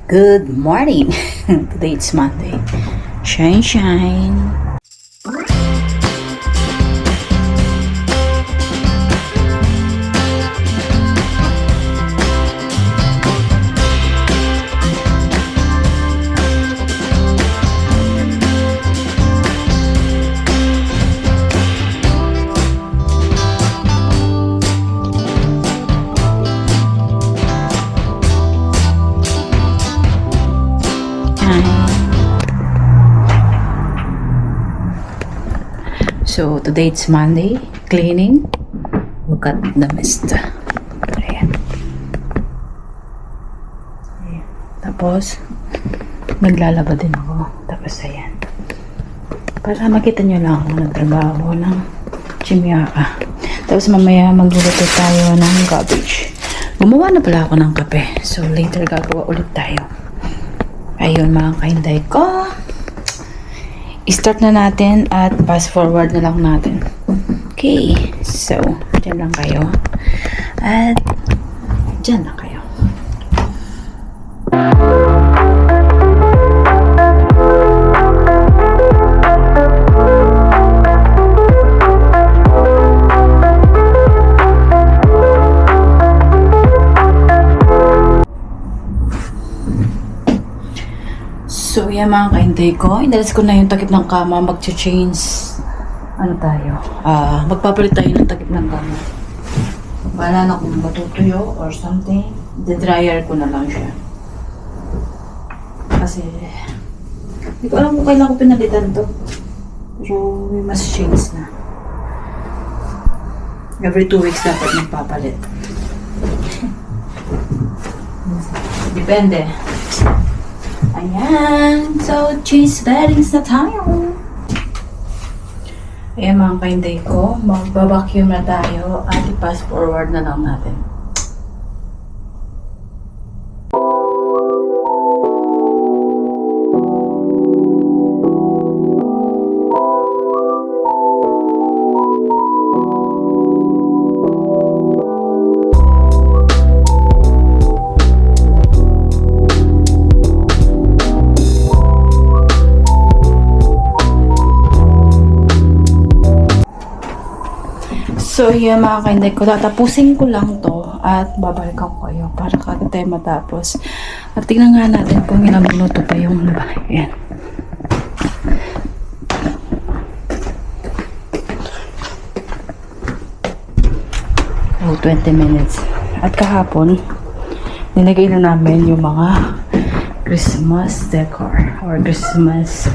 Good morning! Today it's Monday. Shine, shine! So, today it's Monday. Cleaning. Look at the mist. Ayan. Ayan. Tapos, naglalaba din ako. Tapos, ayan. Para makita nyo lang ako nagtrabaho ng chimiaka. Tapos, mamaya magluluto tayo ng cabbage. Gumawa na pala ako ng kape. So, later gagawa ulit tayo. Ayun, mga kainday ko. I-start na natin at fast forward na lang natin. Okay. So, dyan lang kayo. At, dyan lang kayo. So, yan mga kaintay ko. Inalis ko na yung takip ng kama. Mag-change. Ano tayo? Magpapalit tayo ng takip ng kama. Bahala na kung matutuyo or something. De-dryer ko na lang siya. Kasi, hindi ko alam kung kailan ko pinalitan to. Pero, may mas change na. Every 2 weeks dapat magpapalit. Depende. Ayan. So, cheese settings na tayo. Ayan mga kainday ko. Magbabacuum na tayo at i-pass forward na lang natin. So, yun mga kainday ko. Tatapusin ko lang to at babalikan ko kayo para kagad tayo matapos. At tingnan nga natin kung ginagluto pa yung labahin. Ayan. Oh, 20 minutes. At kahapon, nilagay na namin yung mga Christmas decor or Christmas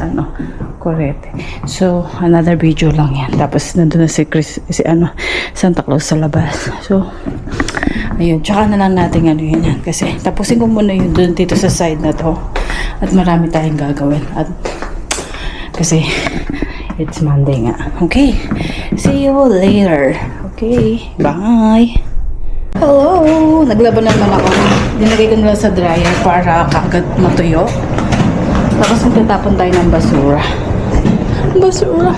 kurete. So, another video lang yan. Tapos, nandun na si Santa Claus sa labas. So, ayun. Tsaka na lang natin yun yan. Kasi, tapusin ko muna yun dun dito sa side na to. At marami tayong gagawin. At, kasi, it's Monday nga. Okay. See you later. Okay. Bye. Hello! Naglaban naman ako. Dinagay ko nila sa dryer para kagad matuyo. Tapos magtatapon tayo ng basura. Basura!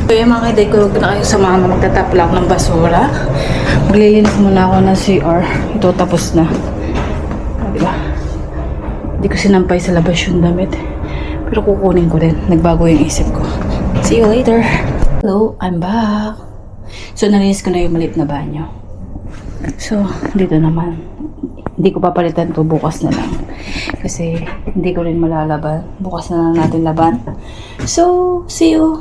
So yung mga kaiday ko, huwag na kayo sa mga magtatap lang ng basura. Maglilinis muna ako ng CR. Ito tapos na. Diba? Hindi ko sinampay sa labas yung damit. Pero kukunin ko din. Nagbago yung isip ko. See you later. Hello, I'm back. So, nalinis ko na yung maliit na banyo. So, dito naman. Hindi ko papalitan to bukas na lang. Kasi, hindi ko rin malalaban. Bukas na lang natin laban. So, see you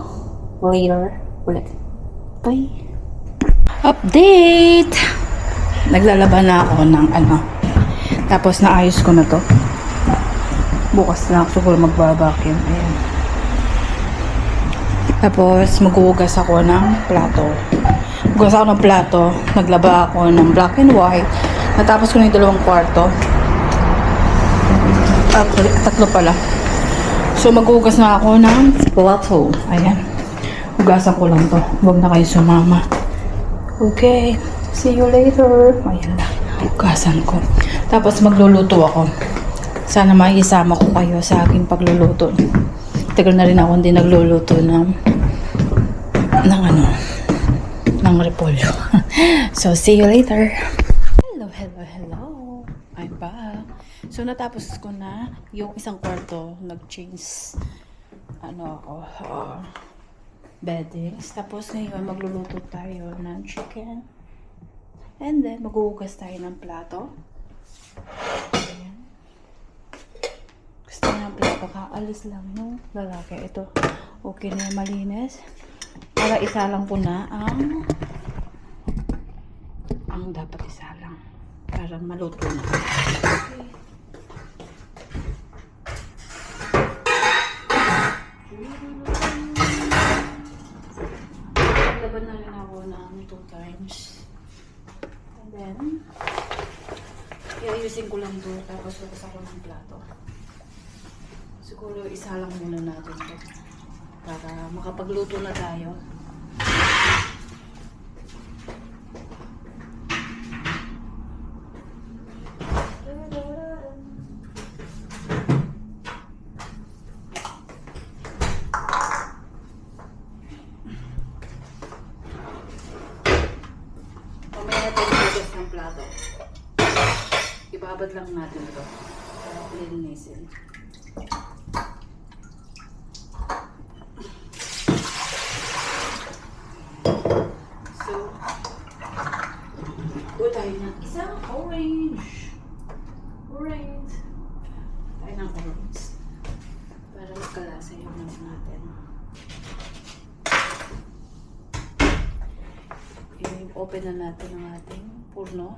later ulit. Bye. Update! Naglalaban na ako ng Tapos, naayos ko na to. Bukas na ako siguro magbabacuum. Ayan. Tapos, maghuhugas ako ng plato. Hugas ako ng plato. Naglaba ako ng black and white. Natapos ko na yung 2 kwarto. Tatlo pala. So, maghuhugas na ako ng plato. Ayan. Hugasan ko lang to. Huwag na kayo sumama. Okay. See you later. Ayan na. Hugasan ko. Tapos, magluluto ako. Sana maisama ko kayo sa aking pagluluto. Tagal na rin ako hindi nagluluto ng repolyo. So, see you later. Hello, hello, hello. I'm back. So, natapos ko na yung isang kwarto. Nag-change beddings. Tapos ngayon, magluluto tayo ng chicken. And then, maghuhugas tayo ng plato. Ayan. Gusto niya ng plato, kaalis lang no lalaki. Ito, okay na yung malinis. Para isa lang po na ang dapat isa lang. Para maluto na. Okay. Laban na rin ako ng 2 times. And then, iayusin ko lang to. Tapos lukas ako ng plato. Siguro isa lang muna natin to. Para makapagluto na tayo. Mamaya tayo hugas ng plato. Ibabad lang natin ito. Para lilinisin. Tayo ng isang orange. Tayo ng orange. Para magkalasa yung nasa natin. I-open na natin ang ating purno.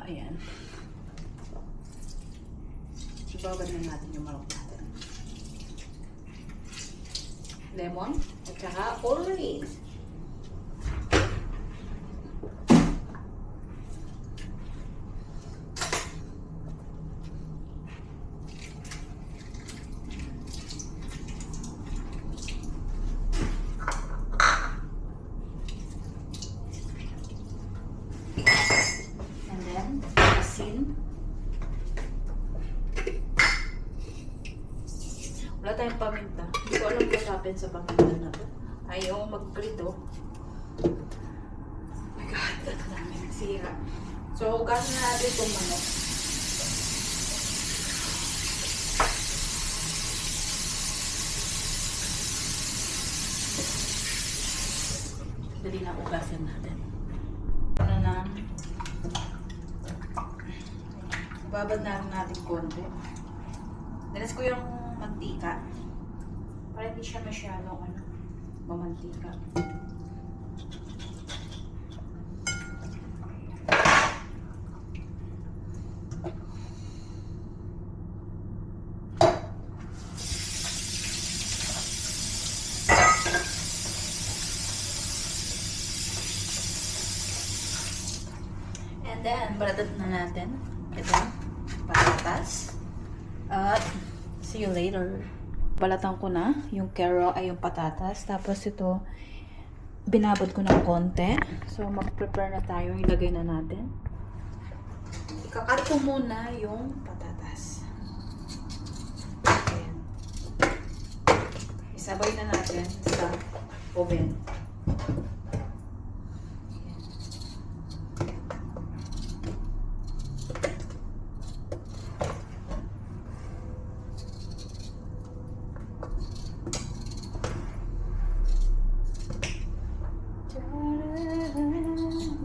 Ayan. Ibabad na natin yung marok natin. Lemon at saka orange. Wala tayong paminta. Hindi ko alam kung sapin sa paminta na to. Ayaw magkrito. Oh my God, ang dami nagsira. So, hugasan na natin itong manok. Dali na hugasan natin. Ano na? Ibabad na rin natin konti. Dalas ko yung mantika. Para hindi siya masyadong mamantika. And then, balatat na natin. Ito, patatas. At see you later. Balatan ko na yung carrot ay yung patatas. Tapos ito, binabad ko ng konti. So, mag-prepare na tayo. Ilagay na natin. Ikakat ko muna yung patatas. Ayan. Isabay na natin sa oven.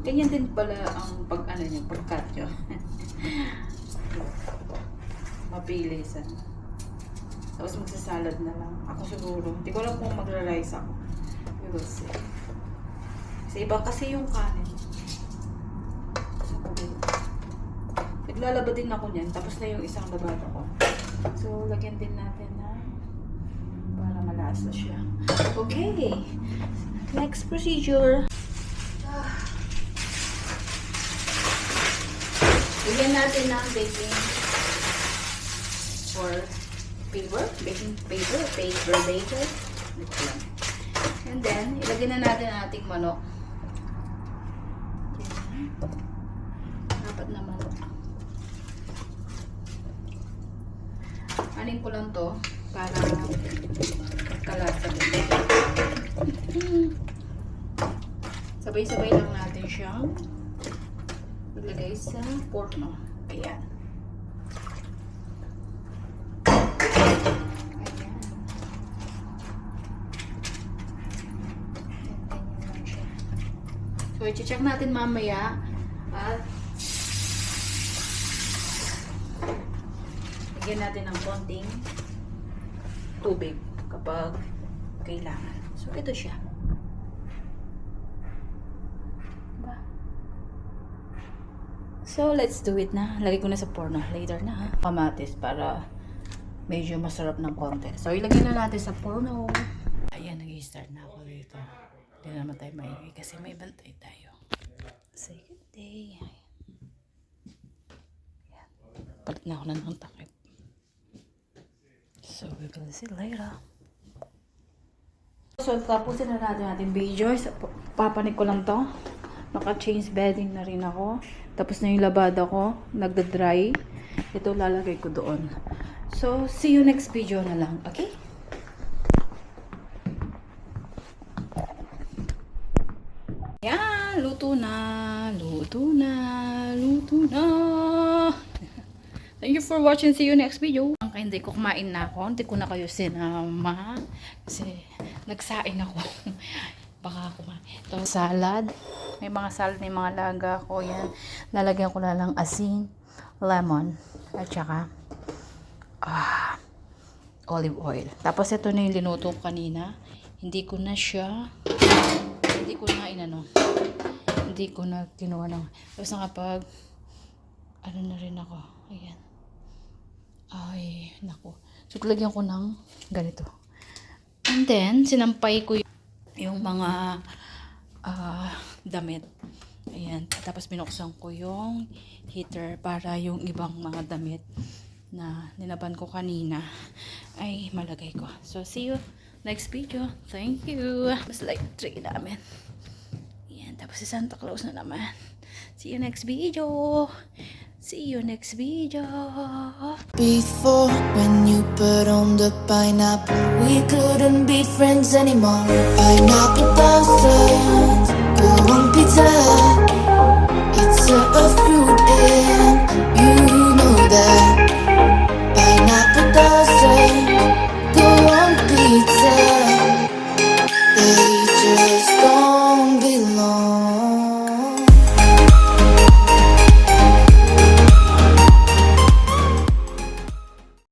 Ganyan din pala ang pag-cut nyo. Mapilisan. Tapos magsasalad na lang. Ako siguro. Hindi ko alam kung magra-rice ako. We will see. Sa iba kasi yung kanin. Naglalaba din ako niyan. Tapos na yung isang labada ko. So, lagyan din natin na para malasa siya. Okay. Next procedure. Bigyan natin ng baking baking paper. And then, ilagay na natin ang ating manok. Apat na manok. Anin ko lang to para kalasa. Sabay-sabay lang natin siyang ilagay sa porno. Ayan. So, i-check natin mamaya at lagyan natin ng konting tubig kapag kailangan. So, ito siya. Diba? So, let's do it na. Lagay ko na sa porno. Later na ha. Kamatis para medyo masarap ng konti. So, ilagay na natin sa porno. Ayan, nag-i-start na ako dito. Hindi naman tayo maingay kasi may bantay tayo. Say good day. Ayan. Palit na ako na ng takip. So, we will see later. So, tapusin na natin ating video. So, papanik ko lang to. Naka-change bedding na rin ako. Tapos na yung labada ko. Nagda-dry. Ito lalagay ko doon. So, see you next video na lang. Okay? Yan! Luto na! Luto na! Luto na! Thank you for watching. See you next video. Hindi ko kumain na ako. Hindi ko na kayo sinama. Kasi nagsaing ako. Baka kumain. Ito, salad. May mga salad, may mga laga ko. Yan. Lalagyan ko na lang asin, lemon, at saka olive oil. Tapos ito na yung linuto ko kanina. Hindi ko na kinuha ng. Tapos nakapag ano na rin ako. Ayan. Ay, nako. So, lagyan ko ng ganito. And then, sinampay ko yung mga damit. Ayan. Tapos, binuksan ko yung heater para yung ibang mga damit na ninaban ko kanina ay malagay ko. So, see you next video. Thank you. Mas like 3 namin. Ayan. Tapos, si Santa Claus na naman. See you next video. See you next video. Before, when you put on the pineapple, we couldn't be friends anymore. Pineapple blossoms, go on pizza. It's a fruit and